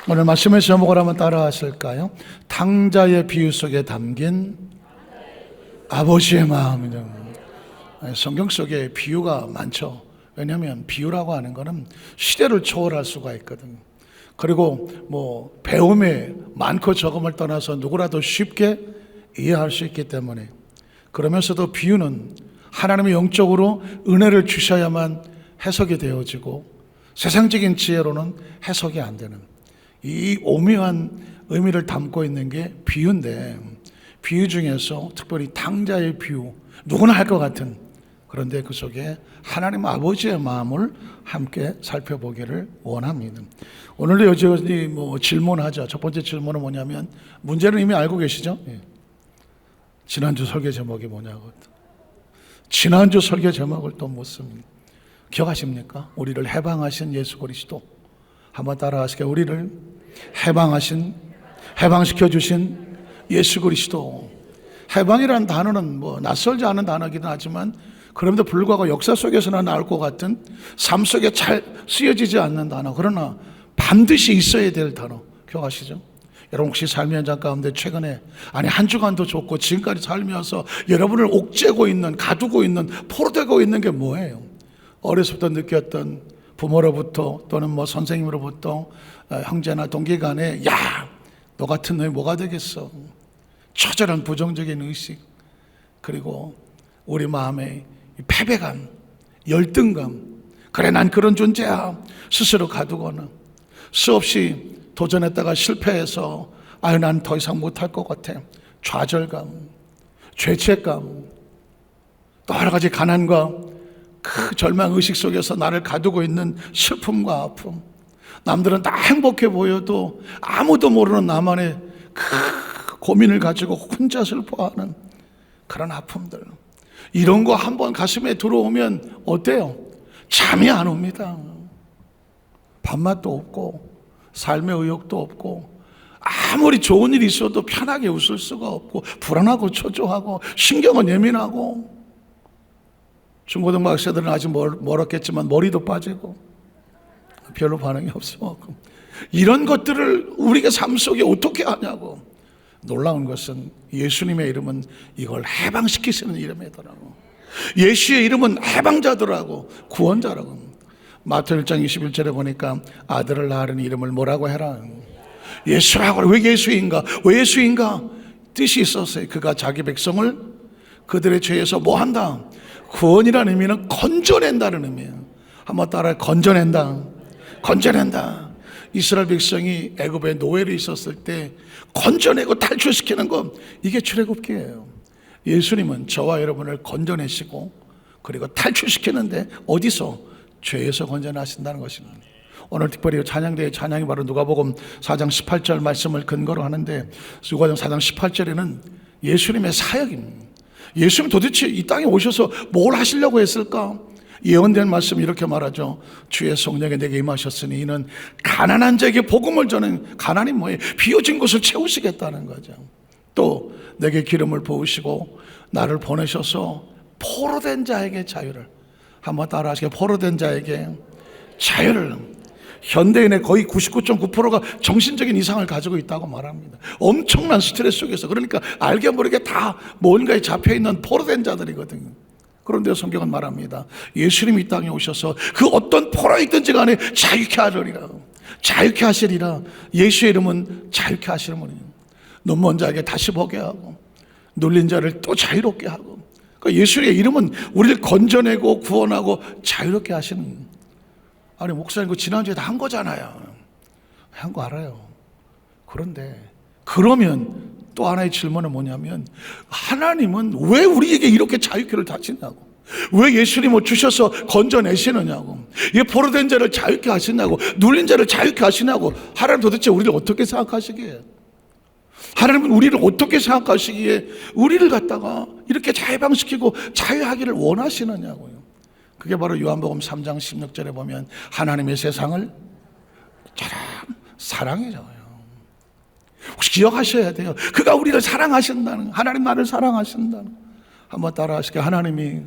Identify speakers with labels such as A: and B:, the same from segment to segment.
A: 오늘 말씀의 제목을 한번 따라 하실까요? 탕자의 비유 속에 담긴 아버지의 마음이죠. 성경 속에 비유가 많죠. 왜냐하면 비유라고 하는 것은 시대를 초월할 수가 있거든요. 그리고 배움에 많고 적음을 떠나서 누구라도 쉽게 이해할 수 있기 때문에, 그러면서도 비유는 하나님의 영적으로 은혜를 주셔야만 해석이 되어지고 세상적인 지혜로는 해석이 안 되는 이 오묘한 의미를 담고 있는 게 비유인데, 비유 중에서 특별히 탕자의 비유, 누구나 할 것 같은, 그런데 그 속에 하나님 아버지의 마음을 함께 살펴보기를 원합니다. 오늘도 여전히 질문하죠. 첫 번째 질문은 뭐냐면, 문제는 이미 알고 계시죠? 지난주 설교 제목이 뭐냐고. 지난주 설교 제목을 또 묻습니다. 기억하십니까? 우리를 해방하신 예수 그리스도. 한번 따라하시게. 우리를 해방시켜 주신 예수 그리스도. 해방이라는 단어는 낯설지 않은 단어이긴 하지만, 그럼에도 불구하고 역사 속에서는 나올 것 같은, 삶 속에 잘 쓰여지지 않는 단어, 그러나 반드시 있어야 될 단어. 기억하시죠? 여러분 혹시 삶의 현장 가운데 최근에, 한 주간도 좋고 지금까지 살면서 여러분을 옥죄고 있는, 가두고 있는, 포로되고 있는 게 뭐예요? 어려서부터 느꼈던 부모로부터 또는 선생님으로부터, 형제나 동기 간에, 야, 너 같은 놈이 뭐가 되겠어? 처절한 부정적인 의식, 그리고 우리 마음에 패배감, 열등감, 그래 난 그런 존재야 스스로 가두거나, 수없이 도전했다가 실패해서 난 더 이상 못할 것 같아, 좌절감, 죄책감, 또 여러 가지 가난과 그 절망의식 속에서 나를 가두고 있는 슬픔과 아픔, 남들은 다 행복해 보여도 아무도 모르는 나만의 그 고민을 가지고 혼자 슬퍼하는 그런 아픔들, 이런 거 한번 가슴에 들어오면 어때요? 잠이 안 옵니다. 밥맛도 없고 삶의 의욕도 없고, 아무리 좋은 일이 있어도 편하게 웃을 수가 없고, 불안하고 초조하고 신경은 예민하고, 중고등부 학생들은 아직 멀었겠지만 머리도 빠지고 별로 반응이 없어. 이런 것들을 우리가 삶 속에 어떻게 하냐고. 놀라운 것은 예수님의 이름은 이걸 해방시키시는 이름이더라고. 예수의 이름은 해방자더라고, 구원자라고. 마태 1장 21절에 보니까 아들을 낳으려는 이름을 뭐라고 해라? 예수라고. 왜 예수인가? 왜 예수인가? 뜻이 있었어요. 그가 자기 백성을 그들의 죄에서 뭐한다? 구원이라는 의미는 건져낸다는 의미예요. 한번 따라해. 건져낸다. 건져낸다. 이스라엘 백성이 애굽에 노예로 있었을 때 건져내고 탈출시키는 건 이게 출애굽기예요. 예수님은 저와 여러분을 건져내시고 그리고 탈출시키는데 어디서? 죄에서 건져내신다는 것입니다. 오늘 특별히 찬양대의 찬양이 바로 누가복음 4장 18절 말씀을 근거로 하는데, 누가복음 4장 18절에는 예수님의 사역입니다. 예수님 도대체 이 땅에 오셔서 뭘 하시려고 했을까? 예언된 말씀 이렇게 말하죠. 주의 성령이 내게 임하셨으니 이는 가난한 자에게 복음을 전하는, 가난이 뭐예요? 비어진 곳을 채우시겠다는 거죠. 또 내게 기름을 부으시고 나를 보내셔서 포로된 자에게 자유를, 한번 따라 하시게. 포로된 자에게 자유를. 현대인의 거의 99.9%가 정신적인 이상을 가지고 있다고 말합니다. 엄청난 스트레스 속에서, 그러니까 알게 모르게 다 뭔가에 잡혀있는 포로된 자들이거든요. 그런데 성경은 말합니다. 예수님이 이 땅에 오셔서 그 어떤 포로있든지 간에 자유케 하리라, 자유케 하시리라. 예수의 이름은 자유케 하시는 분이에요. 눈먼 자에게 다시 보게 하고, 눌린 자를 또 자유롭게 하고, 그러니까 예수의 이름은 우리를 건져내고 구원하고 자유롭게 하시는. 목사님 그 지난주에 다 한 거잖아요. 한 거 알아요. 그런데 그러면 또 하나의 질문은 뭐냐면, 하나님은 왜 우리에게 이렇게 자유케를 다시냐고, 왜 예수님을 주셔서 건져내시느냐고, 이 포로된 자를 자유케 하시냐고, 눌린 자를 자유케 하시냐고. 하나님 도대체 우리를 어떻게 생각하시기에, 하나님은 우리를 어떻게 생각하시기에 우리를 갖다가 이렇게 해방시키고 자유하기를 원하시느냐고요. 그게 바로 요한복음 3장 16절에 보면 하나님의 세상을 사랑해줘요. 혹시 기억하셔야 돼요. 그가 우리를 사랑하신다는, 하나님 나를 사랑하신다는. 한번 따라 하시게. 하나님이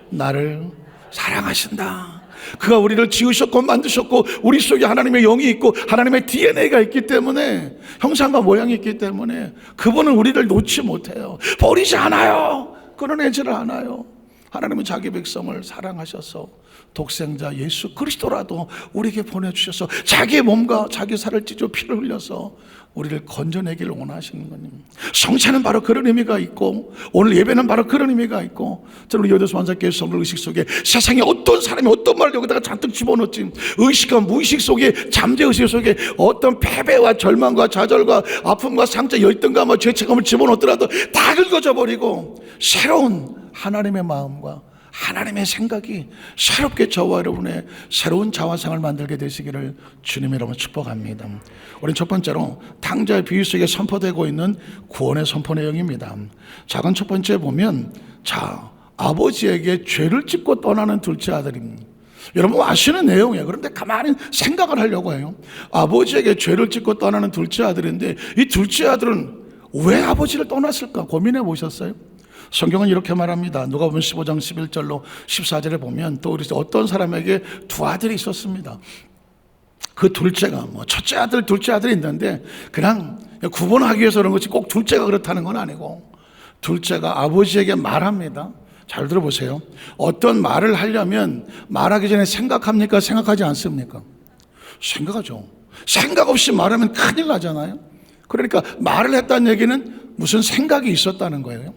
A: 나를 사랑하신다. 그가 우리를 지으셨고 만드셨고 우리 속에 하나님의 영이 있고 하나님의 DNA가 있기 때문에, 형상과 모양이 있기 때문에 그분은 우리를 놓지 못해요. 버리지 않아요. 끊어내지를 않아요. 하나님은 자기 백성을 사랑하셔서 독생자 예수 그리스도라도 우리에게 보내주셔서 자기의 몸과 자기 살을 찢어 피를 흘려서 우리를 건져내기를 원하시는 거예요. 성찬은 바로 그런 의미가 있고 오늘 예배는 바로 그런 의미가 있고, 저는 여도수 만사교회 성도 의식 속에 세상에 어떤 사람이 어떤 말을 여기다가 잔뜩 집어넣지, 의식과 무의식 속에, 잠재의식 속에 어떤 패배와 절망과 좌절과 아픔과 상처, 열등감과 죄책감을 집어넣더라도 다 긁어져 버리고 새로운 하나님의 마음과 하나님의 생각이 새롭게 저와 여러분의 새로운 자화상을 만들게 되시기를 주님의 이름으로 축복합니다. 우리는 첫 번째로 탕자의 비유 속에 선포되고 있는 구원의 선포 내용입니다. 작은 첫 번째 보면, 아버지에게 죄를 짓고 떠나는 둘째 아들입니다. 여러분 아시는 내용이에요. 그런데 가만히 생각을 하려고 해요. 아버지에게 죄를 짓고 떠나는 둘째 아들인데, 이 둘째 아들은 왜 아버지를 떠났을까 고민해 보셨어요? 성경은 이렇게 말합니다. 누가복음 15장 11절로 14절에 보면, 또 우리 어떤 사람에게 두 아들이 있었습니다. 그 둘째가 첫째 아들, 둘째 아들이 있는데 그냥 구분하기 위해서 그런 것이 꼭 둘째가 그렇다는 건 아니고, 둘째가 아버지에게 말합니다. 잘 들어보세요. 어떤 말을 하려면 말하기 전에 생각합니까? 생각하지 않습니까? 생각하죠. 생각 없이 말하면 큰일 나잖아요. 그러니까 말을 했다는 얘기는 무슨 생각이 있었다는 거예요.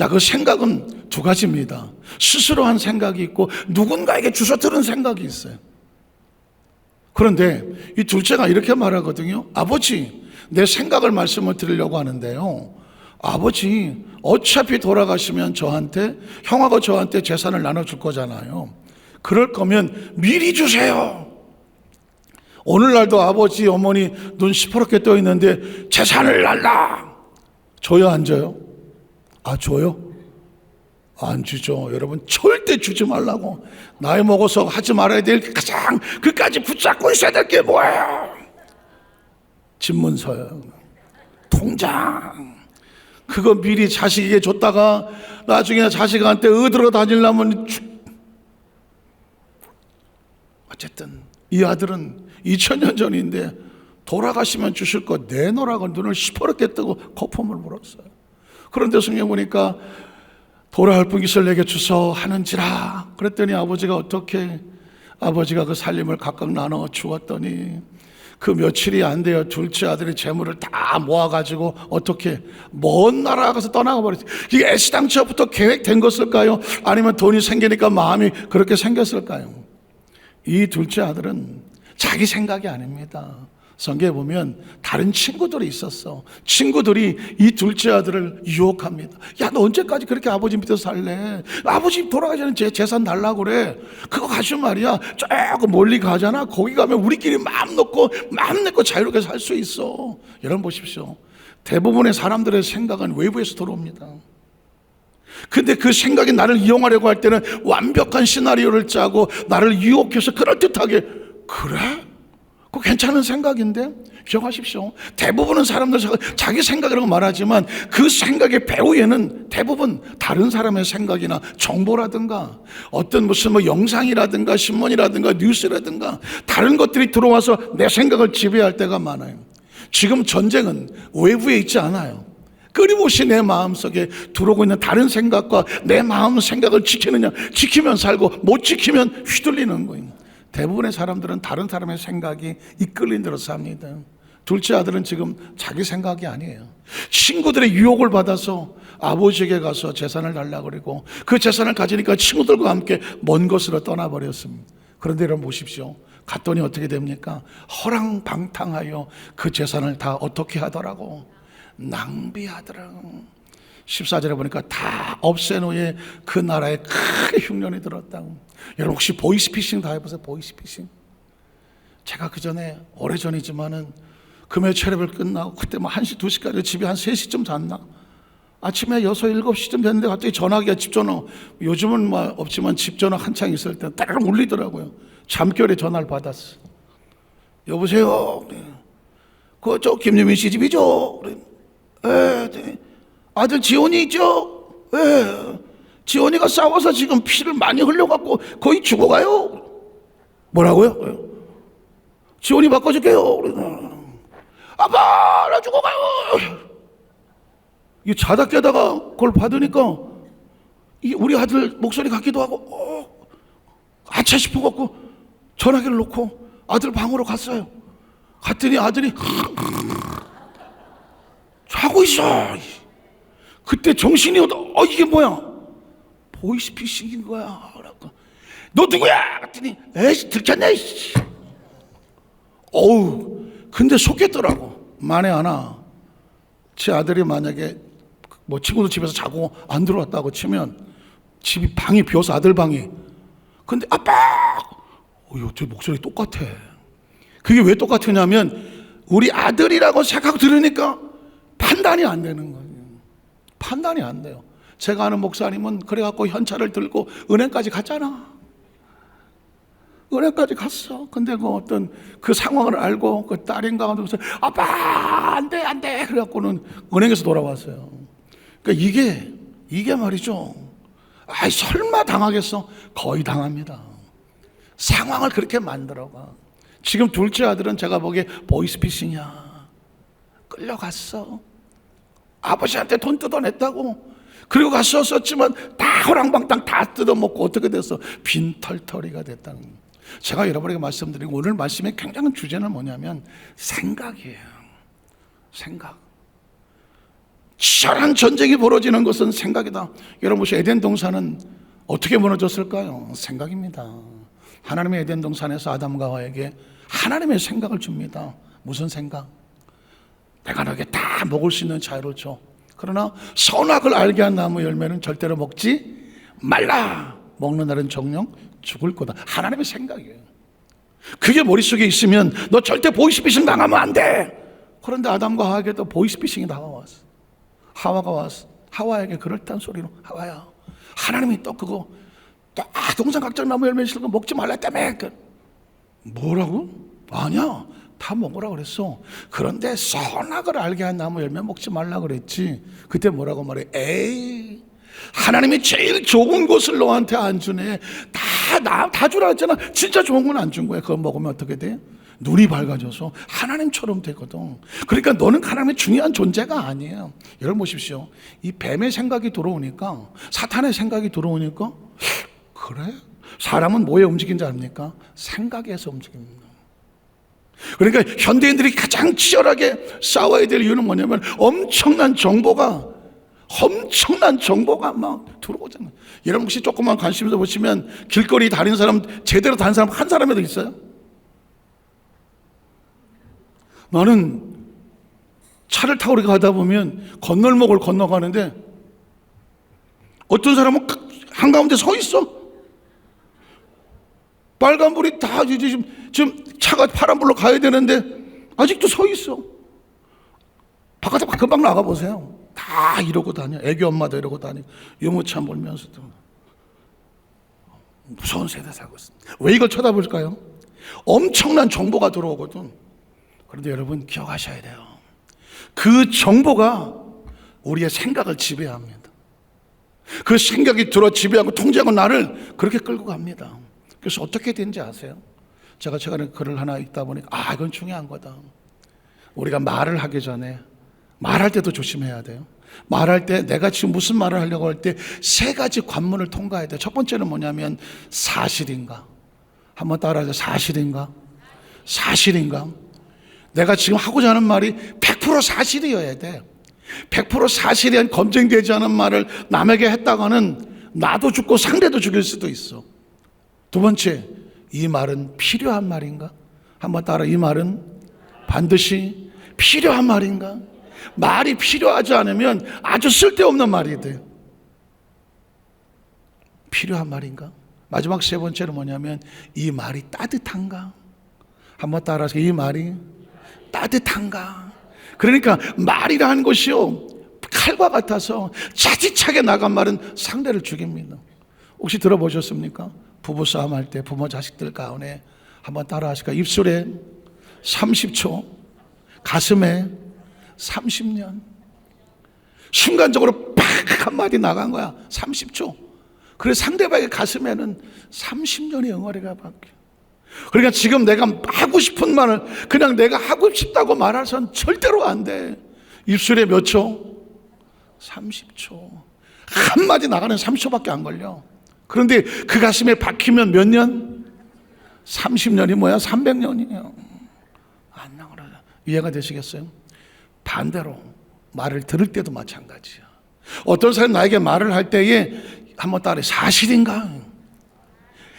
A: 그 생각은 두 가지입니다. 스스로 한 생각이 있고 누군가에게 주워 들은 생각이 있어요. 그런데 이 둘째가 이렇게 말하거든요. 아버지, 내 생각을 말씀을 드리려고 하는데요, 아버지 어차피 돌아가시면 형하고 저한테 재산을 나눠줄 거잖아요. 그럴 거면 미리 주세요. 오늘날도 아버지 어머니 눈 시퍼렇게 떠 있는데 재산을 달라. 줘요 안 줘요? 줘요? 안 주죠. 여러분 절대 주지 말라고. 나이 먹어서 하지 말아야 될 가장 그까지 붙잡고 있어야 될 게 뭐예요? 집문서요. 통장. 그거 미리 자식에게 줬다가 나중에 자식한테 얻으러 다니려면 어쨌든 이 아들은 2000년 전인데 돌아가시면 주실 거 내놓으라고 눈을 시퍼렇게 뜨고 거품을 물었어요. 그런데 성경 보니까 돌아올 분깃을 내게 주소 하는지라 그랬더니 아버지가 아버지가 그 살림을 각각 나눠 주었더니 그 며칠이 안 돼요. 둘째 아들이 재물을 다 모아가지고 먼 나라 가서 떠나가 버렸어요. 이게 애시당초부터 계획된 것일까요? 아니면 돈이 생기니까 마음이 그렇게 생겼을까요? 이 둘째 아들은 자기 생각이 아닙니다. 성경에 보면 다른 친구들이 있었어. 친구들이 이 둘째 아들을 유혹합니다. 야, 너 언제까지 그렇게 아버지 밑에서 살래? 아버지 돌아가기 전에 재산 달라고 그래. 그거 가지고 말이야 조금 멀리 가잖아. 거기 가면 우리끼리 마음 내고 자유롭게 살 수 있어. 여러분 보십시오. 대부분의 사람들의 생각은 외부에서 들어옵니다. 근데 그 생각이 나를 이용하려고 할 때는 완벽한 시나리오를 짜고 나를 유혹해서 그럴듯하게, 그래? 그거 괜찮은 생각인데? 기억하십시오. 대부분은 사람들 자기 생각이라고 말하지만 그 생각의 배후에는 대부분 다른 사람의 생각이나 정보라든가 어떤 무슨 영상이라든가 신문이라든가 뉴스라든가 다른 것들이 들어와서 내 생각을 지배할 때가 많아요. 지금 전쟁은 외부에 있지 않아요. 끊임없이 내 마음속에 들어오고 있는 다른 생각과 내 마음 생각을 지키면 살고 못 지키면 휘둘리는 거예요. 대부분의 사람들은 다른 사람의 생각이 이끌린 대로 삽니다. 둘째 아들은 지금 자기 생각이 아니에요. 친구들의 유혹을 받아서 아버지에게 가서 재산을 달라고 그러고 그 재산을 가지니까 친구들과 함께 먼 곳으로 떠나버렸습니다. 그런데 여러분 보십시오. 갔더니 어떻게 됩니까? 허랑방탕하여 그 재산을 다 어떻게 하더라고? 낭비하더라고. 14절에 보니까 다 없앤 후에 그 나라에 크게 흉년이 들었다고. 여러분 혹시 보이스피싱 다 해보세요. 보이스피싱. 제가 그 전에 오래전이지만은 금요 체력을 끝나고 그때 1시 2시까지 집에 한 3시쯤 잤나? 아침에 6, 7시쯤 됐는데 갑자기 전화기가 집전화, 요즘은 없지만 집전화 한창 있을 때 따르릉 울리더라고요. 잠결에 전화를 받았어. 여보세요. 저 김유민 씨 집이죠? 네. 아들 지원이 있죠? 네. 지원이가 싸워서 지금 피를 많이 흘려갖고 거의 죽어가요. 뭐라고요? 지원이 바꿔줄게요. 아빠, 나 죽어가요. 이 자다 깨다가 그걸 받으니까 우리 아들 목소리 같기도 하고, 아차 싶어갖고 전화기를 놓고 아들 방으로 갔어요. 갔더니 아들이 자고 있어. 그때 정신이 이게 뭐야? 보이스피싱인 거야. 너 누구야? 그랬더니 에이씨 들켰네. 근데 속였더라고. 만에 하나 제 아들이 만약에 뭐 친구들 집에서 자고 안 들어왔다고 치면 집이 방이 비어서 아들 방이, 근데 아빠 저 목소리 똑같아. 그게 왜 똑같으냐면 우리 아들이라고 생각하고 들으니까 판단이 안 되는 거예요. 판단이 안 돼요. 제가 아는 목사님은 그래갖고 현찰을 들고 은행까지 갔잖아. 은행까지 갔어. 근데 그 어떤 그 상황을 알고 그 딸인가 하면서 아빠 안 돼 그래갖고는 은행에서 돌아왔어요. 그러니까 이게 말이죠. 설마 당하겠어? 거의 당합니다. 상황을 그렇게 만들어가. 지금 둘째 아들은 제가 보기에 보이스피싱이야. 끌려갔어. 아버지한테 돈 뜯어냈다고. 그리고 가서 썼지만 다 호랑방땅 다 뜯어먹고 어떻게 됐어? 빈털터리가 됐다는 거예요. 제가 여러분에게 말씀드리고 오늘 말씀의 굉장한 주제는 뭐냐면 생각이에요. 생각. 치열한 전쟁이 벌어지는 것은 생각이다. 여러분 혹시 에덴 동산은 어떻게 무너졌을까요? 생각입니다. 하나님의 에덴 동산에서 아담과 하와에게 하나님의 생각을 줍니다. 무슨 생각? 내가 너에게 다 먹을 수 있는 자유를 줘. 그러나 선악을 알게 한 나무 열매는 절대로 먹지 말라. 먹는 날은 정령 죽을 거다. 하나님의 생각이에요. 그게 머릿속에 있으면 너 절대 보이스피싱 당하면 안 돼. 그런데 아담과 하와에게도 보이스피싱이 다가왔어. 하와가 와서 하와에게 그럴듯한 소리로 하와야, 하나님이 또 그거 동산각적 나무 열매 있을 거 먹지 말랬다며. 뭐라고? 아니야, 다 먹으라 그랬어. 그런데 선악을 알게 한 나무 열매 먹지 말라 그랬지. 그때 뭐라고 말해? 에이, 하나님이 제일 좋은 것을 너한테 안 주네. 다 주라 했잖아. 진짜 좋은 건 안 준 거야. 그거 먹으면 어떻게 돼? 눈이 밝아져서 하나님처럼 되거든. 그러니까 너는 하나님의 중요한 존재가 아니에요. 여러분 보십시오. 이 뱀의 생각이 들어오니까, 사탄의 생각이 들어오니까, 그래? 사람은 뭐에 움직이는지 압니까? 생각에서 움직입니다. 그러니까 현대인들이 가장 치열하게 싸워야 될 이유는 뭐냐면 엄청난 정보가 막 들어오잖아요. 여러분 혹시 조금만 관심 있어 보시면 길거리 다니는 사람, 제대로 다니는 사람 한 사람이라도 있어요? 나는 차를 타고 이렇게 가다 보면 건널목을 건너가는데 어떤 사람은 한가운데 서 있어. 빨간불이 다 이제 지금 차가 파란불로 가야 되는데 아직도 서 있어. 바깥에 금방 나가보세요. 다 이러고 다녀. 애기 엄마도 이러고 다녀. 유모차 몰면서도. 무서운 세대 살고 있습니다. 왜 이걸 쳐다볼까요? 엄청난 정보가 들어오거든. 그런데 여러분 기억하셔야 돼요. 그 정보가 우리의 생각을 지배합니다. 그 생각이 들어 지배하고 통제하고 나를 그렇게 끌고 갑니다. 그래서 어떻게 되는지 아세요? 제가 최근에 글을 하나 읽다 보니까 이건 중요한 거다. 우리가 말을 하기 전에 말할 때도 조심해야 돼요. 말할 때 내가 지금 무슨 말을 하려고 할 때 세 가지 관문을 통과해야 돼요. 첫 번째는 뭐냐면 사실인가? 한번 따라하세요. 사실인가? 사실인가? 내가 지금 하고자 하는 말이 100% 사실이어야 돼. 100% 사실이 검증되지 않은 말을 남에게 했다가는 나도 죽고 상대도 죽일 수도 있어. 두 번째, 이 말은 필요한 말인가? 한번 따라, 이 말은 반드시 필요한 말인가? 말이 필요하지 않으면 아주 쓸데없는 말이 돼. 필요한 말인가? 마지막 세 번째는 뭐냐면 이 말이 따뜻한가? 한번 따라서, 이 말이 따뜻한가? 그러니까 말이라는 것이요, 칼과 같아서 자지차게 나간 말은 상대를 죽입니다. 혹시 들어보셨습니까? 부부싸움 할 때 부모 자식들 가운데 한번 따라 하실까요? 입술에 30초, 가슴에 30년. 순간적으로 팍 한마디 나간 거야. 30초. 그래서 상대방의 가슴에는 30년의 응어리가 박혀. 그러니까 지금 내가 하고 싶은 말을 그냥 내가 하고 싶다고 말해서는 절대로 안 돼. 입술에 몇 초? 30초. 한마디 나가는 30초밖에 안 걸려. 그런데 그 가슴에 박히면 몇 년? 30년이 뭐야? 300년이에요. 안 나가요. 이해가 되시겠어요? 반대로 말을 들을 때도 마찬가지야. 어떤 사람이 나에게 말을 할 때에 한번 따라해. 사실인가?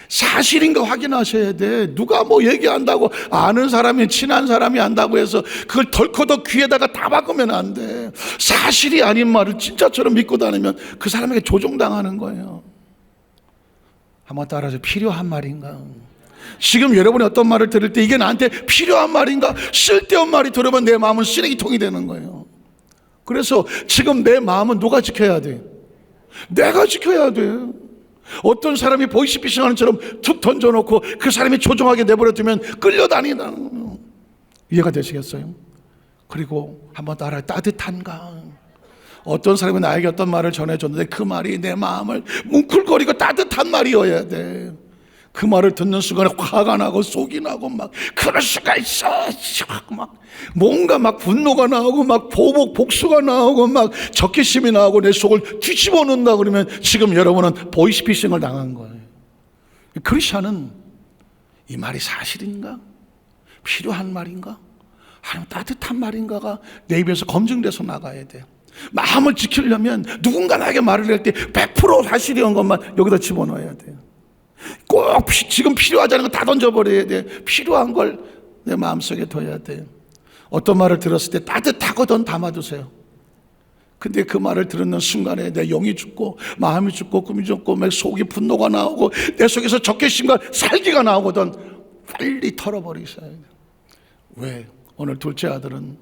A: 사실인가 확인하셔야 돼. 누가 뭐 얘기한다고 아는 사람이 친한 사람이 한다고 해서 그걸 덜커덕 귀에다가 다 박으면 안 돼. 사실이 아닌 말을 진짜처럼 믿고 다니면 그 사람에게 조종당하는 거예요. 한번 따라서 필요한 말인가? 지금 여러분이 어떤 말을 들을 때 이게 나한테 필요한 말인가? 쓸데없는 말이 들으면 내 마음은 쓰레기통이 되는 거예요. 그래서 지금 내 마음은 누가 지켜야 돼? 내가 지켜야 돼. 어떤 사람이 보이스피싱 하는 처럼 툭 던져놓고 그 사람이 조종하게 내버려두면 끌려다니는 거예요. 이해가 되시겠어요? 그리고 한번 따라해. 따뜻한가? 어떤 사람이 나에게 어떤 말을 전해줬는데 그 말이 내 마음을 뭉클거리고 따뜻한 말이어야 돼. 그 말을 듣는 순간에 화가 나고 속이 나고 막 그럴 수가 있어. 막 뭔가 막 분노가 나오고 막 복수가 나오고 막 적개심이 나오고 내 속을 뒤집어 놓는다 그러면 지금 여러분은 보이스피싱을 당한 거예요. 크리스찬은 이 말이 사실인가? 필요한 말인가? 아니면 따뜻한 말인가가 내 입에서 검증돼서 나가야 돼. 마음을 지키려면 누군가 나에게 말을 할 때 100% 사실이온 것만 여기다 집어넣어야 돼요. 꼭 지금 필요하지 않은 거 다 던져버려야 돼. 필요한 걸 내 마음속에 둬야 돼. 어떤 말을 들었을 때 따뜻하거든 담아두세요. 근데 그 말을 듣는 순간에 내 영이 죽고 마음이 죽고 꿈이 죽고 막 속이 분노가 나오고 내 속에서 적개심과 살기가 나오거든. 빨리 털어버리셔야 돼. 왜? 오늘 둘째 아들은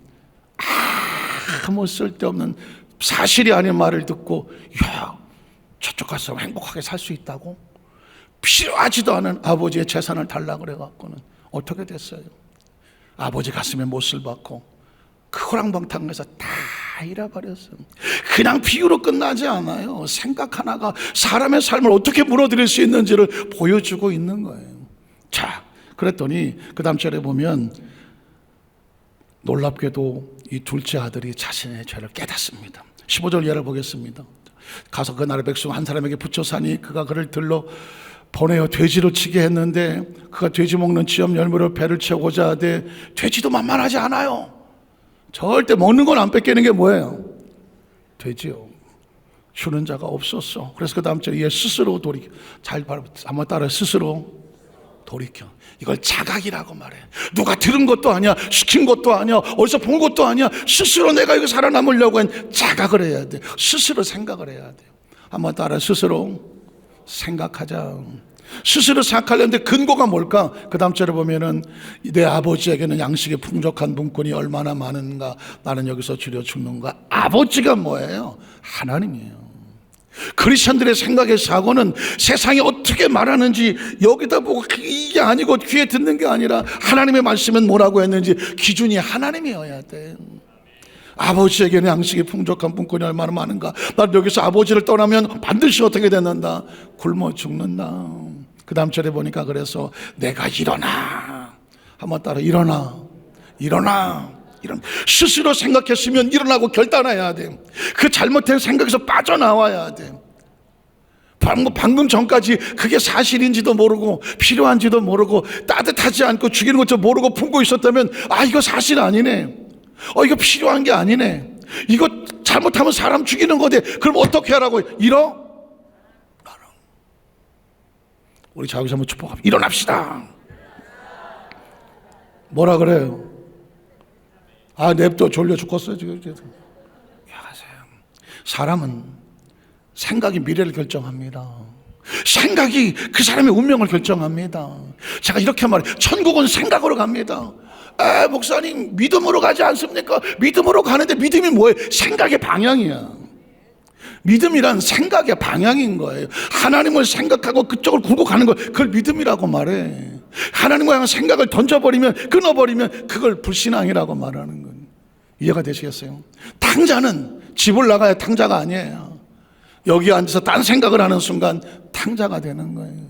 A: 아무 쓸데없는 사실이 아닌 말을 듣고 야 저쪽 가서 행복하게 살 수 있다고? 필요하지도 않은 아버지의 재산을 달라고 그래갖고는 어떻게 됐어요? 아버지 가슴에 못을 박고 그 호랑방탕에서 다 잃어버렸어요. 그냥 비유로 끝나지 않아요. 생각 하나가 사람의 삶을 어떻게 무너뜨릴 수 있는지를 보여주고 있는 거예요. 자, 그랬더니 그 다음 절에 보면 놀랍게도 이 둘째 아들이 자신의 죄를 깨닫습니다. 15절 예를 보겠습니다. 가서 그 나라 백성 한 사람에게 붙여 사니 그가 그를 들러 보내어 돼지로 치게 했는데 그가 돼지 먹는 지엄 열무로 배를 채우고자 하되 돼지도 만만하지 않아요. 절대 먹는 건 안 뺏기는 게 뭐예요? 돼지요. 주는 자가 없었어. 그래서 그 다음 절에 얘 스스로 돌이켜. 잘 한번 따라 스스로 돌이켜. 이걸 자각이라고 말해. 누가 들은 것도 아니야. 시킨 것도 아니야. 어디서 본 것도 아니야. 스스로 내가 이거 살아남으려고 한 자각을 해야 돼. 스스로 생각을 해야 돼요. 한번 따라 스스로 생각하자. 스스로 생각하려는데 근거가 뭘까? 그 다음 절에 보면은 내 아버지에게는 양식이 풍족한 분권이 얼마나 많은가. 나는 여기서 줄여 죽는가. 아버지가 뭐예요? 하나님이에요. 크리스천들의 생각의 사고는 세상이 어떻게 말하는지 여기다 보고 이게 아니고 귀에 듣는 게 아니라 하나님의 말씀은 뭐라고 했는지 기준이 하나님이어야 돼. 아버지에게는 양식이 풍족한 분권이 얼마나 많은가. 난 여기서 아버지를 떠나면 반드시 어떻게 되는다? 굶어 죽는다. 그 다음 절에 보니까 그래서 내가 일어나. 한번 따라 일어나. 스스로 생각했으면 일어나고 결단해야 돼. 그 잘못된 생각에서 빠져나와야 돼. 방금 전까지 그게 사실인지도 모르고 필요한지도 모르고 따뜻하지 않고 죽이는 것도 모르고 품고 있었다면 이거 사실 아니네. 이거 필요한 게 아니네. 이거 잘못하면 사람 죽이는 거대. 그럼 어떻게 하라고? 우리 자기서 한번 축복합니다. 일어납시다. 뭐라 그래요? 냅둬 졸려 죽겠어요 지금. 사람은 생각이 미래를 결정합니다. 생각이 그 사람의 운명을 결정합니다. 제가 이렇게 말해요. 천국은 생각으로 갑니다. 목사님 믿음으로 가지 않습니까? 믿음으로 가는데 믿음이 뭐예요? 생각의 방향이야. 믿음이란 생각의 방향인 거예요. 하나님을 생각하고 그쪽을 굴고 가는 걸 그걸 믿음이라고 말해. 하나님과 향한 생각을 던져버리면 끊어버리면 그걸 불신앙이라고 말하는 거예요. 이해가 되시겠어요? 탕자는 집을 나가야 탕자가 아니에요. 여기 앉아서 딴 생각을 하는 순간 탕자가 되는 거예요.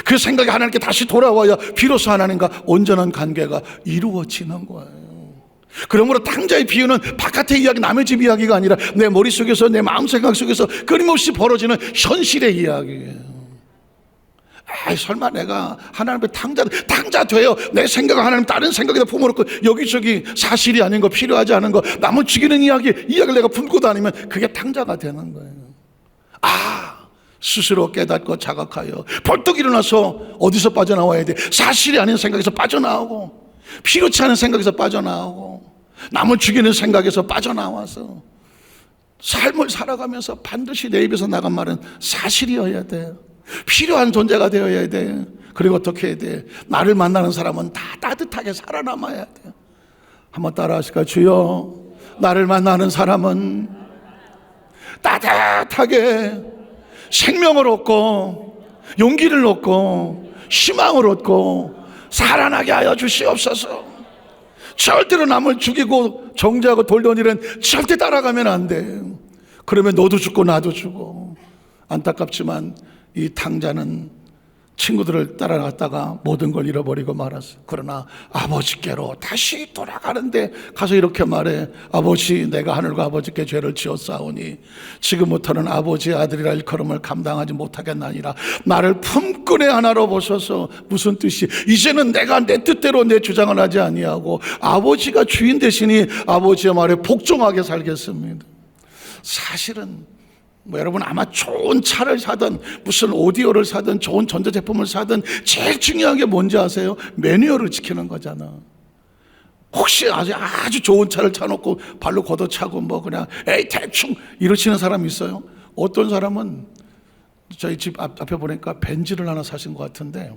A: 그 생각이 하나님께 다시 돌아와야 비로소 하나님과 온전한 관계가 이루어지는 거예요. 그러므로 탕자의 비유는 바깥의 이야기, 남의 집 이야기가 아니라 내 머릿속에서, 내 마음 생각 속에서 끊임없이 벌어지는 현실의 이야기예요. 설마 내가 하나님 앞에 탕자 돼요, 내 생각을 하나님 다른 생각에다 품어놓고 여기저기 사실이 아닌 거, 필요하지 않은 거, 남을 죽이는 이야기를 내가 품고 다니면 그게 탕자가 되는 거예요. 스스로 깨닫고 자각하여 벌떡 일어나서 어디서 빠져나와야 돼? 사실이 아닌 생각에서 빠져나오고, 필요치 않은 생각에서 빠져나오고, 남을 죽이는 생각에서 빠져나와서 삶을 살아가면서 반드시 내 입에서 나간 말은 사실이어야 돼요. 필요한 존재가 되어야 돼. 그리고 어떻게 해야 돼? 나를 만나는 사람은 다 따뜻하게 살아남아야 돼요. 한번 따라 하실까요? 주여, 나를 만나는 사람은 따뜻하게 생명을 얻고 용기를 얻고 희망을 얻고 살아나게 하여 주시옵소서. 절대로 남을 죽이고 정죄하고 돌려온 일은 절대 따라가면 안 돼. 그러면 너도 죽고 나도 죽어. 안타깝지만 이 탕자는 친구들을 따라갔다가 모든 걸 잃어버리고 말았어. 그러나 아버지께로 다시 돌아가는데 가서 이렇게 말해. 아버지, 내가 하늘과 아버지께 죄를 지었사오니 지금부터는 아버지의 아들이라 일컬음을 감당하지 못하겠나니라. 나를 품꾼의 하나로 보셔서. 무슨 뜻이? 이제는 내가 내 뜻대로 내 주장을 하지 아니하고 아버지가 주인 되시니 아버지의 말에 복종하게 살겠습니다. 사실은 여러분 아마 좋은 차를 사든 무슨 오디오를 사든 좋은 전자제품을 사든 제일 중요한 게 뭔지 아세요? 매뉴얼을 지키는 거잖아. 혹시 아주 좋은 차를 차놓고 발로 걷어차고 그냥 에이 대충 이러시는 사람 있어요? 어떤 사람은 저희 집 앞에 보니까 벤츠를 하나 사신 것 같은데,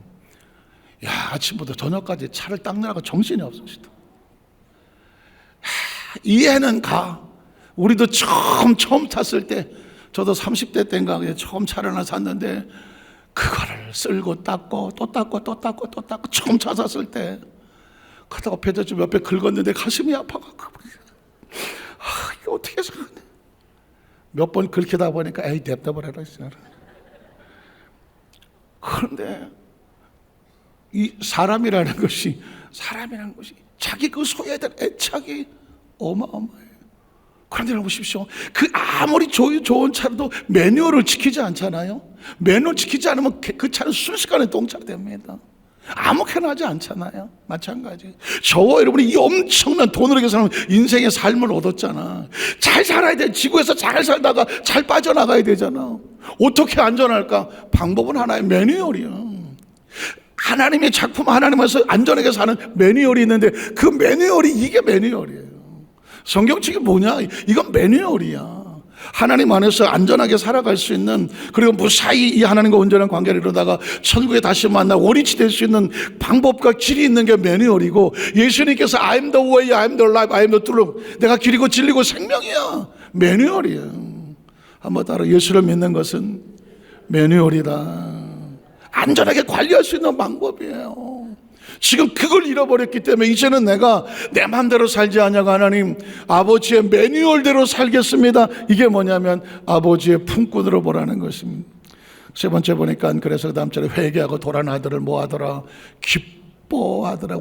A: 아침부터 저녁까지 차를 닦느라고 정신이 없으시다. 이해는 가. 우리도 처음 탔을 때, 저도 30대 때인가 처음 차를 하나 샀는데 그거를 쓸고 닦고 또 닦고 또 닦고 또 닦고 처음 차 샀을 때 가다가 배저집 옆에 긁었는데 가슴이 아파가지고 이거 어떻게 해서 몇 번 긁히다 보니까 에이 냅다 버려라. 그런데 이 사람이라는 것이 자기 그 소유에 대한 애착이 어마어마해요. 그런데 보십시오. 그 아무리 좋은 차도 매뉴얼을 지키지 않잖아요. 매뉴얼 지키지 않으면 그 차는 순식간에 똥차됩니다. 아무렇게나 하지 않잖아요. 마찬가지. 저와 여러분이 이 엄청난 돈으로 계산하면 인생의 삶을 얻었잖아. 잘 살아야 돼. 지구에서 잘 살다가 잘 빠져나가야 되잖아. 어떻게 안전할까? 방법은 하나의 매뉴얼이야. 하나님의 작품, 하나님에서 안전하게 사는 매뉴얼이 있는데 그 매뉴얼이 이게 매뉴얼이에요. 성경책이 뭐냐? 이건 매뉴얼이야. 하나님 안에서 안전하게 살아갈 수 있는, 그리고 무사히 이 하나님과 온전한 관계를 이루다가 천국에 다시 만나 원위치 될 수 있는 방법과 길이 있는 게 매뉴얼이고, 예수님께서 I am the way, I am the life, I am the truth, 내가 길이고 진리고 생명이야. 매뉴얼이야. 한번 따라, 예수를 믿는 것은 매뉴얼이다. 안전하게 관리할 수 있는 방법이에요. 지금 그걸 잃어버렸기 때문에 이제는 내가 내 마음대로 살지 않냐고, 하나님 아버지의 매뉴얼대로 살겠습니다. 이게 뭐냐면 아버지의 품꾼으로 보라는 것입니다. 세 번째 보니까 그래서 그 다음 절에 회개하고 돌아온 아들을 뭐하더라? 기뻐하더라.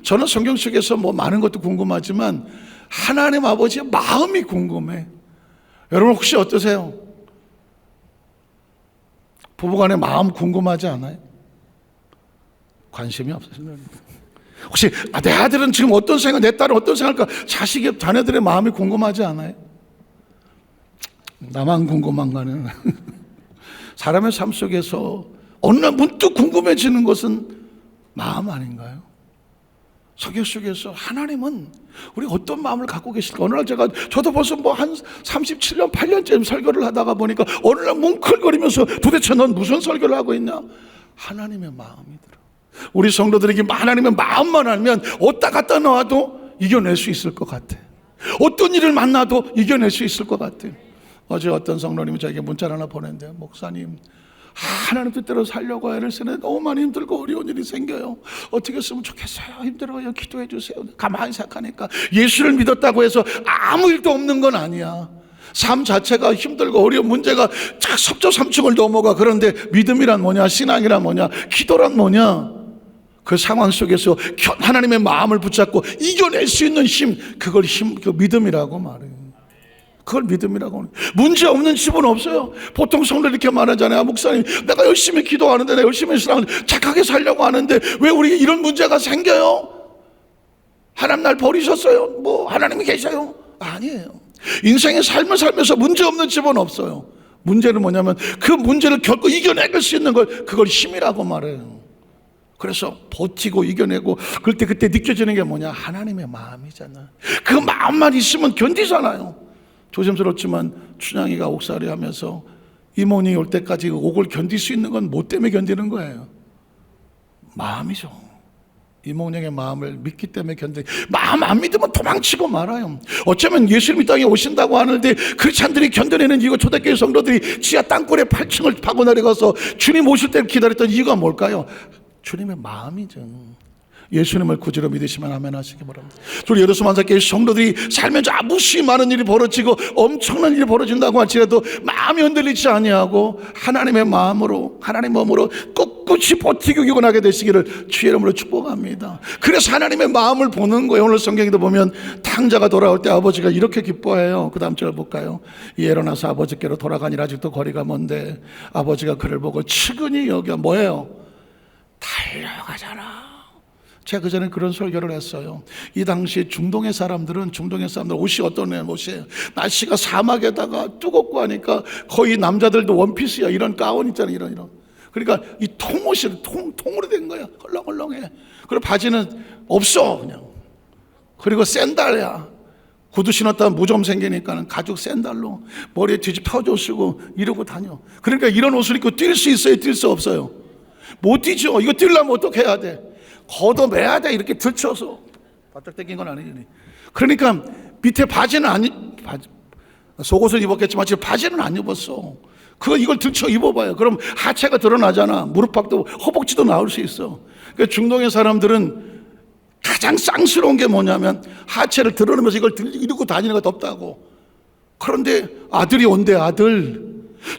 A: 저는 성경 속에서 많은 것도 궁금하지만 하나님 아버지의 마음이 궁금해. 여러분 혹시 어떠세요? 부부간의 마음 궁금하지 않아요? 관심이 없으시면 혹시 내 아들은 지금 어떤 생각, 내 딸은 어떤 생각할까? 자식의 자녀들의 마음이 궁금하지 않아요? 나만 궁금한가는? 사람의 삶 속에서 어느 날 문득 궁금해지는 것은 마음 아닌가요? 성경 속에서 하나님은 우리 어떤 마음을 갖고 계실까? 어느 날 저도 벌써 한 37년, 8년째 설교를 하다가 보니까 어느 날 뭉클거리면서 도대체 넌 무슨 설교를 하고 있냐? 하나님의 마음이 들어. 우리 성도들에게 하나님의 마음만 알면 어디다 갖다 놔도 이겨낼 수 있을 것 같아. 어떤 일을 만나도 이겨낼 수 있을 것 같아. 어제 어떤 성도님이 저에게 문자를 하나 보냈는데, 목사님 하나님 뜻대로 살려고 애를 쓰는데 너무 많이 힘들고 어려운 일이 생겨요. 어떻게 했으면 좋겠어요. 힘들어요. 기도해 주세요. 가만히 생각하니까 예수를 믿었다고 해서 아무 일도 없는 건 아니야. 삶 자체가 힘들고 어려운 문제가 섭조삼층을 넘어가. 그런데 믿음이란 뭐냐, 신앙이란 뭐냐, 기도란 뭐냐, 그 상황 속에서 하나님의 마음을 붙잡고 이겨낼 수 있는 힘, 그걸 그 믿음이라고 말해요. 그걸 믿음이라고. 문제 없는 집은 없어요. 보통 성도들 이렇게 말하잖아요. 목사님, 내가 열심히 기도하는데, 내가 열심히 신앙을 착하게 살려고 하는데 왜 우리 이런 문제가 생겨요? 하나님 날 버리셨어요? 뭐 하나님이 계셔요? 아니에요. 인생의 삶을 살면서 문제 없는 집은 없어요. 문제는 뭐냐면 그 문제를 결코 이겨낼 수 있는 걸, 그걸 힘이라고 말해요. 그래서 버티고 이겨내고 그때 느껴지는 게 뭐냐? 하나님의 마음이잖아. 그 마음만 있으면 견디잖아요. 조심스럽지만 춘향이가 옥살이 하면서 이모니 올 때까지 옥을 견딜 수 있는 건 뭐 때문에 견디는 거예요? 마음이죠. 이모님의 마음을 믿기 때문에 마음 안 믿으면 도망치고 말아요. 어쩌면 예수님이 땅에 오신다고 하는데 크리스찬들이 견뎌내는 이유가, 초대교회 성도들이 지하 땅굴에 8층을 파고 내려가서 주님 오실 때를 기다렸던 이유가 뭘까요? 주님의 마음이죠. 예수님을 구주로 믿으시면 아멘 하시기 바랍니다. 우리 예루살렘 한사교회 성도들이 살면서 무수히 많은 일이 벌어지고 엄청난 일이 벌어진다고 할지라도 마음이 흔들리지 아니하고 하나님의 마음으로, 하나님의 몸으로 꿋꿋이 버티고 이겨나게 되시기를 주의 이름으로 축복합니다. 그래서 하나님의 마음을 보는 거예요. 오늘 성경에도 보면 탕자가 돌아올 때 아버지가 이렇게 기뻐해요. 그 다음 절 볼까요? 일어나서 아버지께로 돌아가니라. 아직도 거리가 먼데 아버지가 그를 보고 측은히 여겨. 뭐예요? 달려가잖아. 제가 그전에 그런 설교를 했어요. 이 당시 중동의 사람들 옷이 어떤 옷이에요? 날씨가 사막에다가 뜨겁고 하니까 거의 남자들도 원피스야. 이런 가운 있잖아요. 이런. 그러니까 이 통옷이 통으로 된 거야. 헐렁헐렁해. 그리고 바지는 없어 그냥. 그리고 샌달이야. 구두 신었다가 무좀 생기니까는 가죽 샌달로 머리에 뒤집혀져 쓰고 이러고 다녀. 그러니까 이런 옷을 입고 뛸 수 있어요? 뛸 수 없어요? 못 뛰죠. 이거 뛰려면 어떻게 해야 돼? 걷어매야 돼. 이렇게 들쳐서. 바짝 당긴 건 아니지. 그러니까 밑에 바지는 속옷을 입었겠지만 지금 바지는 안 입었어. 이걸 들쳐 입어봐요. 그럼 하체가 드러나잖아. 무릎팍도 허벅지도 나올 수 있어. 그러니까 중동의 사람들은 가장 쌍스러운 게 뭐냐면 하체를 드러내면서 이걸 이러고 다니는 거 덥다고. 그런데 아들이 온대.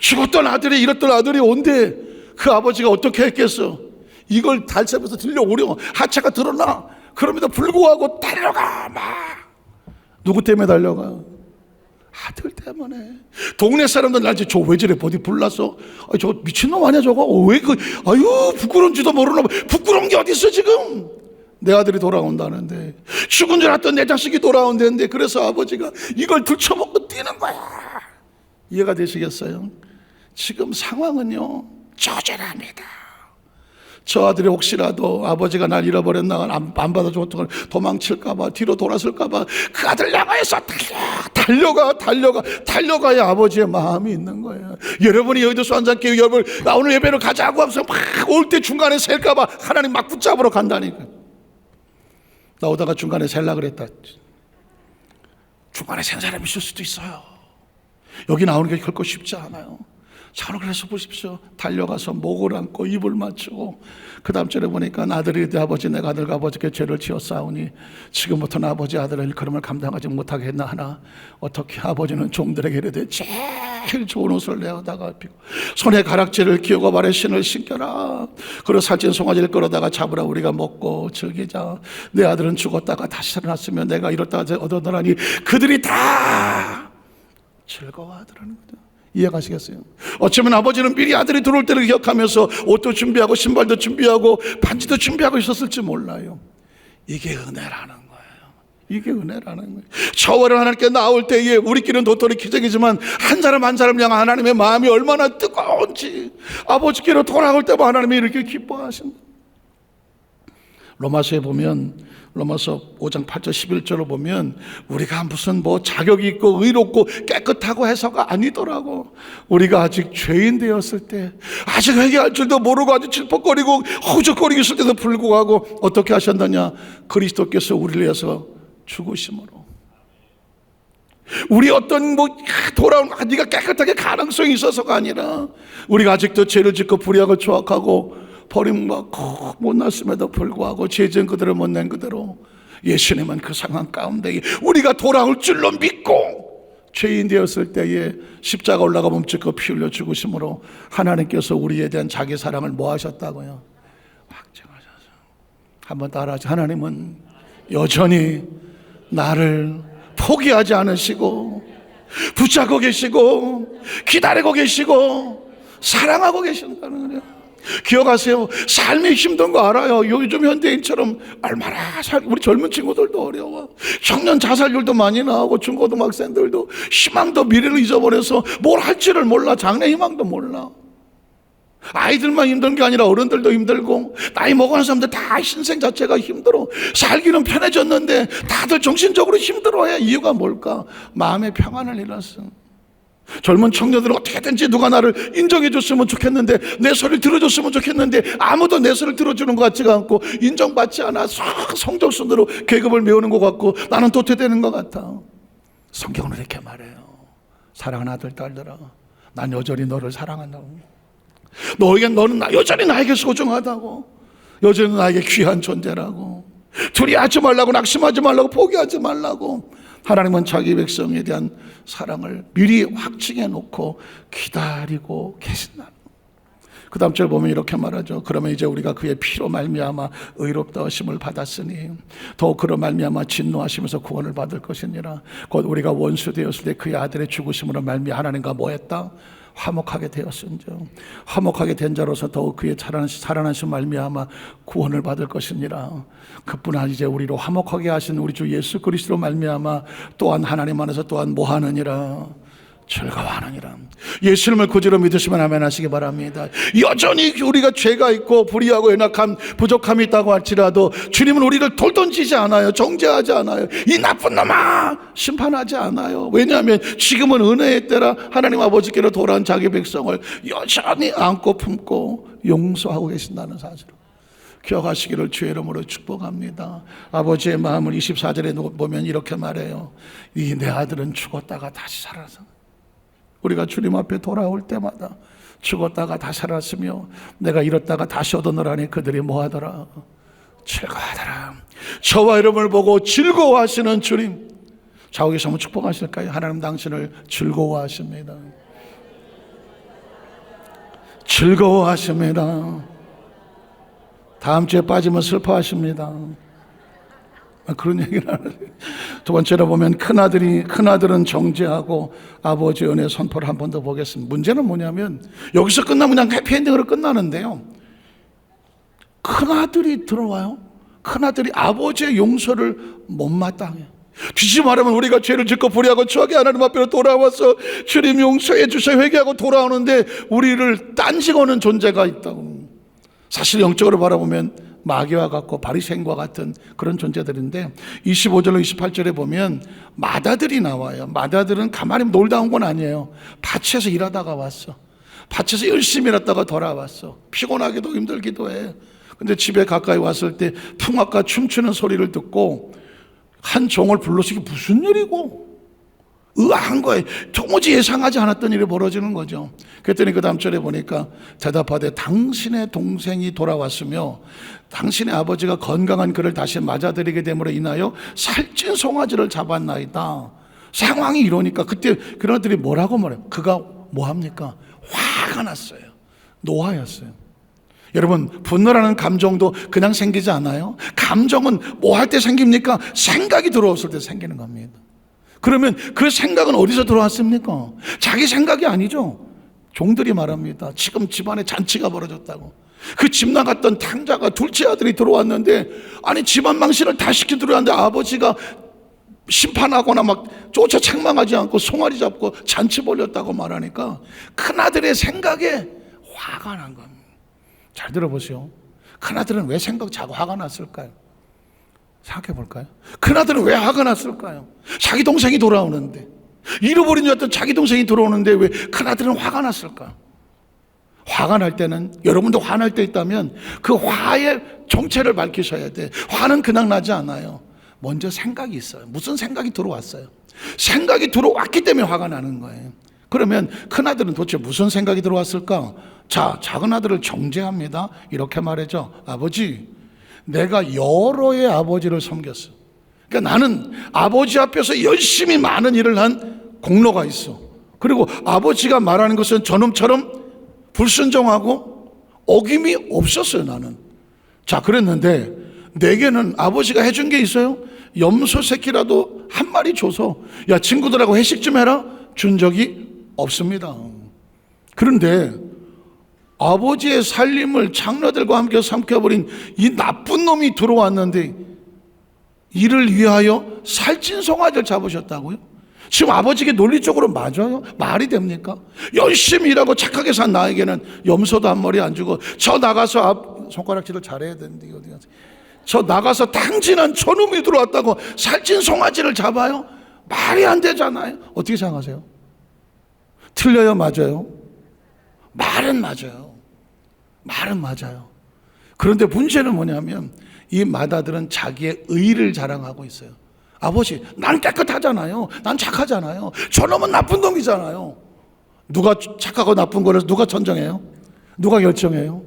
A: 죽었던 아들이, 잃었던 아들이 온대. 그 아버지가 어떻게 했겠어? 이걸 달잡아서 들려오려. 하체가 드러나. 그럼에도 불구하고 달려가. 막. 누구 때문에 달려가? 아들 때문에. 동네 사람들 날 저 왜 저래? 어디 불났어? 저 미친놈 아니야 저거? 부끄러운지도 모르나 봐. 부끄러운 게 어디 있어 지금? 내 아들이 돌아온다는데, 죽은 줄 알았던 내 자식이 돌아온다는데, 그래서 아버지가 이걸 들쳐먹고 뛰는 거야. 이해가 되시겠어요? 지금 상황은요 처절합니다. 저 아들이 혹시라도 아버지가 날 잃어버렸나, 안 받아줬던 걸 도망칠까봐, 뒤로 돌았을까봐 그 아들 양아에서 달려가야 아버지의 마음이 있는 거예요. 여러분이 여의도 수안장교회 여러분 오늘 예배를 가자고 하면서 막 올 때 중간에 셀까봐 하나님 막 붙잡으러 간다니까. 나오다가 중간에 셀라 그랬다. 중간에 센 사람이 있을 수도 있어요. 여기 나오는 게 결코 쉽지 않아요. 저는 그래서 보십시오. 달려가서 목을 안고 입을 맞추고 그 다음 절에 보니까 아들이 아버지, 내가 아들과 아버지께 죄를 지었사오니 지금부터는 아버지 아들의 일컬음을 감당하지 못하겠나 하나 어떻게 아버지는 종들에게 이르되 제일 좋은 옷을 내어다가 입히고 손에 가락지를 끼우고 발에 신을 신겨라. 그리고 살찐 송아지를 끌어다가 잡으라. 우리가 먹고 즐기자. 내 아들은 죽었다가 다시 살아났으면 내가 이렇다 얻어노라니 그들이 다 즐거워하더라는 거죠. 이해가시겠어요? 어쩌면 아버지는 미리 아들이 들어올 때를 기억하면서 옷도 준비하고 신발도 준비하고 반지도 준비하고 있었을지 몰라요. 이게 은혜라는 거예요. 이게 은혜라는 거예요. 저와를 하나님께 나올 때에 우리끼리는 도토리 기적이지만 한 사람 한 사람 향한 하나님의 마음이 얼마나 뜨거운지, 아버지께로 돌아올 때만 하나님이 이렇게 기뻐하신다. 로마서에 보면, 로마서 5장 8절 11절을 보면 우리가 무슨 자격이 있고 의롭고 깨끗하고 해서가 아니더라고. 우리가 아직 죄인 되었을 때, 아직 회개할 줄도 모르고 아주 질퍽거리고 허우적거리고 있을 때도 불구하고 어떻게 하셨느냐? 그리스도께서 우리를 위해서 죽으심으로. 우리 어떤 돌아온 네가 깨끗하게 가능성이 있어서가 아니라 우리가 아직도 죄를 짓고 불의하고 조악하고 버림받고 못났음에도 불구하고 죄진 그대로 못낸 그대로 예수님은 그 상황 가운데 우리가 돌아올 줄로 믿고 죄인 되었을 때에 십자가 올라가 몸짓고 피 흘려 죽으심으로 하나님께서 우리에 대한 자기 사랑을 뭐 하셨다고요? 확증하셔서. 한번 따라하죠. 하나님은 여전히 나를 포기하지 않으시고 붙잡고 계시고 기다리고 계시고 사랑하고 계신다는 거예요. 기억하세요. 삶이 힘든 거 알아요. 요즘 현대인처럼 얼마나 우리 젊은 친구들도 어려워. 청년 자살률도 많이 나오고 중고등학생들도 희망도 미래를 잊어버려서 뭘 할지를 몰라. 장래 희망도 몰라. 아이들만 힘든 게 아니라 어른들도 힘들고 나이 먹어가는 사람들 다 신생 자체가 힘들어. 살기는 편해졌는데 다들 정신적으로 힘들어해. 이유가 뭘까? 마음의 평안을 잃었어. 젊은 청년들은 어떻게든지 누가 나를 인정해 줬으면 좋겠는데, 내 소리를 들어줬으면 좋겠는데 아무도 내 소리를 들어주는 것 같지가 않고 인정받지 않아. 성적 순으로 계급을 메우는 것 같고 나는 도태되는 것 같아. 성경은 이렇게 말해요. 사랑하는 아들 딸들아, 난 여전히 너를 사랑한다고. 너는 여전히 나에게 소중하다고. 여전히 나에게 귀한 존재라고. 두려워하지 말라고, 낙심하지 말라고, 포기하지 말라고. 하나님은 자기 백성에 대한 사랑을 미리 확증해 놓고 기다리고 계신다. 그 다음 절 보면 이렇게 말하죠. 그러면 이제 우리가 그의 피로 말미암아 의롭다 하심을 받았으니 더욱 그로 말미암아 진노하시면서 구원을 받을 것이니라. 곧 우리가 원수 되었을 때 그의 아들의 죽으심으로 말미암아 하나님과 뭐했다? 화목하게 되었은즉 화목하게 된 자로서 더욱 그의 살아나신 말미암아 구원을 받을 것이니라. 그뿐 아니라 이제 우리로 화목하게 하신 우리 주 예수 그리스도로 말미암아 또한 하나님 안에서 또한 뭐하느니라? 즐거워하느니라. 예수님을 구주로 믿으시면 아멘 하시기 바랍니다. 여전히 우리가 죄가 있고 불의하고 연약함, 부족함이 있다고 할지라도 주님은 우리를 돌던지지 않아요. 정죄하지 않아요. 이 나쁜 놈아 심판하지 않아요. 왜냐하면 지금은 은혜의 때라 하나님 아버지께로 돌아온 자기 백성을 여전히 안고 품고 용서하고 계신다는 사실을 기억하시기를 주의 이름으로 축복합니다. 아버지의 마음을 24절에 보면 이렇게 말해요. 이 내 아들은 죽었다가 다시 살아서. 우리가 주님 앞에 돌아올 때마다 죽었다가 다시 살았으며 내가 잃었다가 다시 얻어노라니 그들이 뭐하더라? 즐거워하더라. 저와 이름을 보고 즐거워하시는 주님, 좌우에서 한번 축복하실까요? 하나님 당신을 즐거워하십니다. 즐거워하십니다. 다음 주에 빠지면 슬퍼하십니다. 그런 얘기를 하는데, 두 번째로 보면 큰아들은 정죄하고 아버지 은혜 선포를 한 번 더 보겠습니다. 문제는 뭐냐면 여기서 끝나면 그냥 해피엔딩으로 끝나는데요, 큰아들이 들어와요. 큰아들이 아버지의 용서를 못마땅해요. 뒤집어 말하면 우리가 죄를 짓고 불의하고 추하게 하나님 앞으로 돌아와서 주님 용서해 주셔 회개하고 돌아오는데 우리를 딴지거는 존재가 있다고. 사실 영적으로 바라보면 마귀와 같고 바리새인과 같은 그런 존재들인데 25절로 28절에 보면 맏아들이 나와요. 맏아들은 가만히 놀다 온 건 아니에요. 밭에서 일하다가 왔어. 밭에서 열심히 일하다가 돌아왔어. 피곤하기도 힘들기도 해. 근데 집에 가까이 왔을 때 풍악과 춤추는 소리를 듣고 한 종을 불러서 이게 무슨 일이고 의아한 거예요. 도무지 예상하지 않았던 일이 벌어지는 거죠. 그랬더니 그 다음 절에 보니까 대답하되 당신의 동생이 돌아왔으며 당신의 아버지가 건강한 그를 다시 맞아들이게 됨으로 인하여 살찐 송아지를 잡았나이다. 상황이 이러니까 그때 그런 애들이 뭐라고 말해요? 그가 뭐합니까? 화가 났어요. 노하였어요. 여러분, 분노라는 감정도 그냥 생기지 않아요. 감정은 뭐 할 때 생깁니까? 생각이 들어왔을 때 생기는 겁니다. 그러면 그 생각은 어디서 들어왔습니까? 자기 생각이 아니죠. 종들이 말합니다. 지금 집안에 잔치가 벌어졌다고. 그 집 나갔던 탕자가 둘째 아들이 들어왔는데, 아니 집안 망신을 다 시켜 들어왔는데 아버지가 심판하거나 막 쫓아 책망하지 않고 송아리 잡고 잔치 벌였다고 말하니까 큰아들의 생각에 화가 난 겁니다. 잘 들어보세요. 큰아들은 왜 자고 화가 났을까요? 생각해 볼까요? 큰아들은 왜 화가 났을까요? 자기 동생이 돌아오는데, 잃어버린 줄 알았던 자기 동생이 돌아오는데 왜 큰아들은 화가 났을까? 화가 날 때는, 여러분도 화날 때 있다면 그 화의 정체를 밝히셔야 돼. 화는 그냥 나지 않아요. 먼저 생각이 있어요. 무슨 생각이 들어왔어요? 생각이 들어왔기 때문에 화가 나는 거예요. 그러면 큰아들은 도대체 무슨 생각이 들어왔을까? 자, 작은 아들을 정죄합니다. 이렇게 말하죠. 아버지, 내가 여러의 아버지를 섬겼어. 그러니까 나는 아버지 앞에서 열심히 많은 일을 한 공로가 있어. 그리고 아버지가 말하는 것은 저놈처럼 불순종하고 어김이 없었어요. 나는. 자, 그랬는데 내게는 아버지가 해준 게 있어요. 염소 새끼라도 한 마리 줘서 야, 친구들하고 회식 좀 해라 준 적이 없습니다. 그런데 아버지의 살림을 장로들과 함께 삼켜버린 이 나쁜 놈이 들어왔는데 이를 위하여 살찐 송아지를 잡으셨다고요? 지금 아버지께 논리적으로 맞아요? 말이 됩니까? 열심히 일하고 착하게 산 나에게는 염소도 한 마리 안 주고 저 나가서 손가락질을 잘해야 되는데 어디 가서 저 나가서 당진한 저놈이 들어왔다고 살찐 송아지를 잡아요? 말이 안 되잖아요. 어떻게 생각하세요? 틀려요? 맞아요? 말은 맞아요. 말은 맞아요. 그런데 문제는 뭐냐면 이 마다들은 자기의 의를 자랑하고 있어요. 아버지, 난 깨끗하잖아요. 난 착하잖아요. 저놈은 나쁜 놈이잖아요. 누가 착하고 나쁜 거를 누가 선정해요? 누가 결정해요?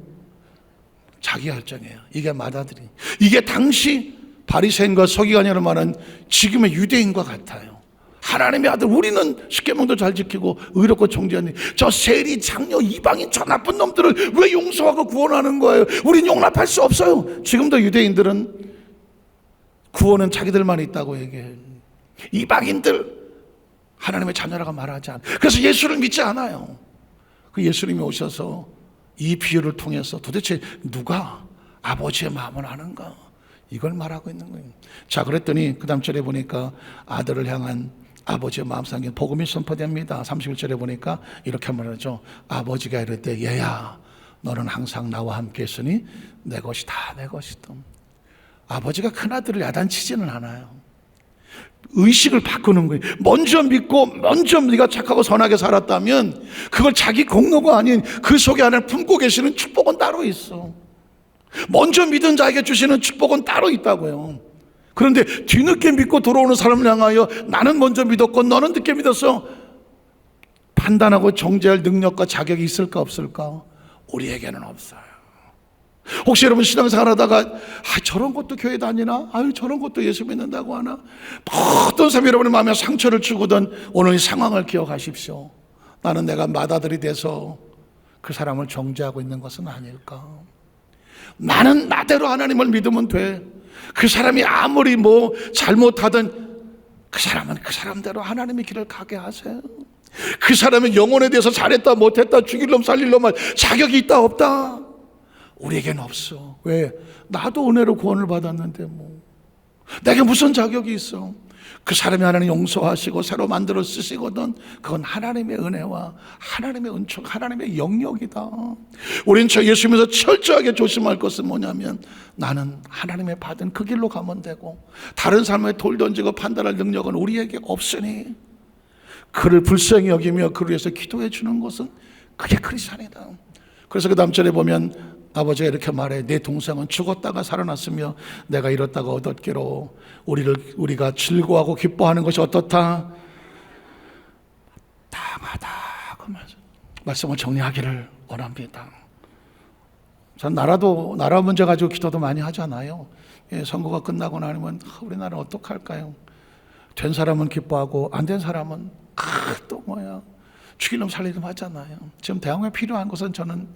A: 자기가 결정해요. 이게 마다들이. 이게 당시 바리새인과 서기관이라는 말은 지금의 유대인과 같아요. 하나님의 아들, 우리는 십계명도 잘 지키고 의롭고 정죄하니 저 세리 장녀 이방인 저 나쁜 놈들을 왜 용서하고 구원하는 거예요? 우린 용납할 수 없어요. 지금도 유대인들은 구원은 자기들만 있다고 얘기해요. 이방인들 하나님의 자녀라고 말하지 않아요. 그래서 예수를 믿지 않아요. 그 예수님이 오셔서 이 비유를 통해서 도대체 누가 아버지의 마음을 아는가, 이걸 말하고 있는 거예요. 자, 그랬더니 그 다음 절에 보니까 아들을 향한 아버지의 마음 상긴 복음이 선포됩니다. 31절에 보니까 이렇게 말하죠. 아버지가 이럴 때 얘야 너는 항상 나와 함께 했으니 내 것이 다 내 것이다. 아버지가 큰아들을 야단치지는 않아요. 의식을 바꾸는 거예요. 먼저 믿고 먼저 네가 착하고 선하게 살았다면 그걸 자기 공로가 아닌 그 속에 안에 품고 계시는 축복은 따로 있어. 먼저 믿은 자에게 주시는 축복은 따로 있다고요. 그런데 뒤늦게 믿고 돌아오는 사람을 향하여 나는 먼저 믿었고 너는 늦게 믿었어, 판단하고 정죄할 능력과 자격이 있을까 없을까? 우리에게는 없어요. 혹시 여러분 신앙생활 하다가 저런 것도 교회 다니나? 저런 것도 예수 믿는다고 하나? 어떤 사람이 여러분의 마음에 상처를 주거든 오늘 이 상황을 기억하십시오. 나는 내가 맏아들이 돼서 그 사람을 정죄하고 있는 것은 아닐까? 나는 나대로 하나님을 믿으면 돼. 그 사람이 아무리 잘못하든 그 사람은 그 사람대로 하나님의 길을 가게 하세요. 그 사람의 영혼에 대해서 잘했다 못했다 죽일 놈 살릴 놈 자격이 있다 없다? 우리에게는 없어. 왜? 나도 은혜로 구원을 받았는데 내게 무슨 자격이 있어? 그 사람이 하나님 용서하시고 새로 만들어 쓰시거든 그건 하나님의 은혜와 하나님의 은총, 하나님의 영역이다. 우린 저 예수님에서 철저하게 조심할 것은 뭐냐면 나는 하나님의 받은 그 길로 가면 되고 다른 사람의 돌 던지고 판단할 능력은 우리에게 없으니 그를 불쌍히 여기며 그를 위해서 기도해 주는 것은 그게 크리스찬이다. 그래서 그 다음 절에 보면 아버지가 이렇게 말해. 내 동생은 죽었다가 살아났으며 내가 잃었다가 얻었기로 우리가 즐거워하고 기뻐하는 것이 어떻다? 마땅하다. 그 말씀을 정리하기를 원합니다. 전 나라 문제 가지고 기도도 많이 하잖아요. 선거가 끝나고 나면 우리나라 어떡할까요? 된 사람은 기뻐하고 안 된 사람은 또 죽일 놈 살릴 놈 하잖아요. 지금 대한민국에 필요한 것은 저는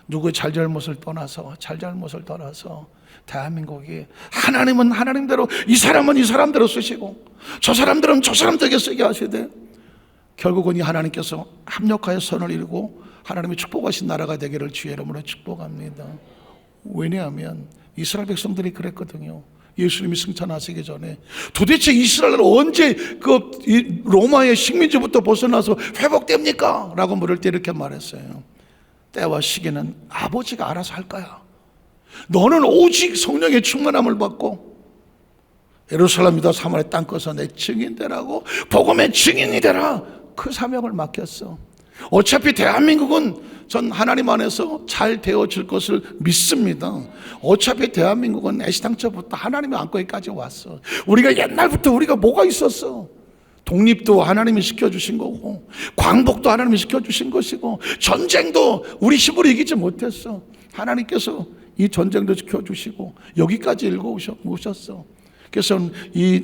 A: 누구의 잘잘못을 떠나서 대한민국이 하나님은 하나님대로 이 사람은 이 사람대로 쓰시고 저 사람들은 저 사람들에게 쓰게 하시되 결국은 이 하나님께서 합력하여 선을 이루고 하나님이 축복하신 나라가 되기를 주의 이름으로 축복합니다. 왜냐하면 이스라엘 백성들이 그랬거든요. 예수님이 승천하시기 전에 도대체 이스라엘은 언제 이 로마의 식민지부터 벗어나서 회복됩니까? 라고 물을 때 이렇게 말했어요. 때와 시기는 아버지가 알아서 할 거야. 너는 오직 성령의 충만함을 받고 예루살렘 유다 사마리아 땅끝에서 내 증인 되라고 복음의 증인이 되라. 그 사명을 맡겼어. 어차피 대한민국은 전 하나님 안에서 잘 되어질 것을 믿습니다. 어차피 대한민국은 애시당초부터 하나님의 안고기까지 왔어. 우리가 옛날부터 우리가 뭐가 있었어? 독립도 하나님이 시켜주신 거고 광복도 하나님이 시켜주신 것이고 전쟁도 우리 힘으로 이기지 못했어. 하나님께서 이 전쟁도 지켜주시고 여기까지 읽어오셨어. 그래서 이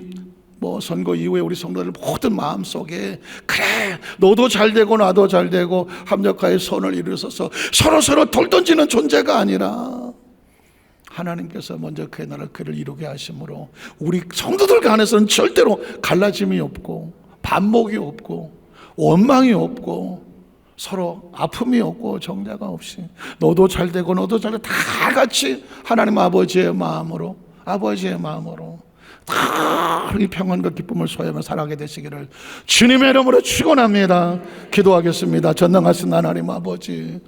A: 선거 이후에 우리 성도들 모든 마음속에 그래 너도 잘 되고 나도 잘 되고 합력하여 선을 이루어서 서로 돌 던지는 존재가 아니라 하나님께서 먼저 그의 나라를 그를 이루게 하심으로 우리 성도들 간에서는 절대로 갈라짐이 없고 반목이 없고 원망이 없고 서로 아픔이 없고 정죄가 없이 너도 잘 되고 너도 잘 되고 다 같이 하나님 아버지의 마음으로 다 이 평안과 기쁨을 소유하며 살아가게 되시기를 주님의 이름으로 축원합니다. 기도하겠습니다. 전능하신 하나님 아버지,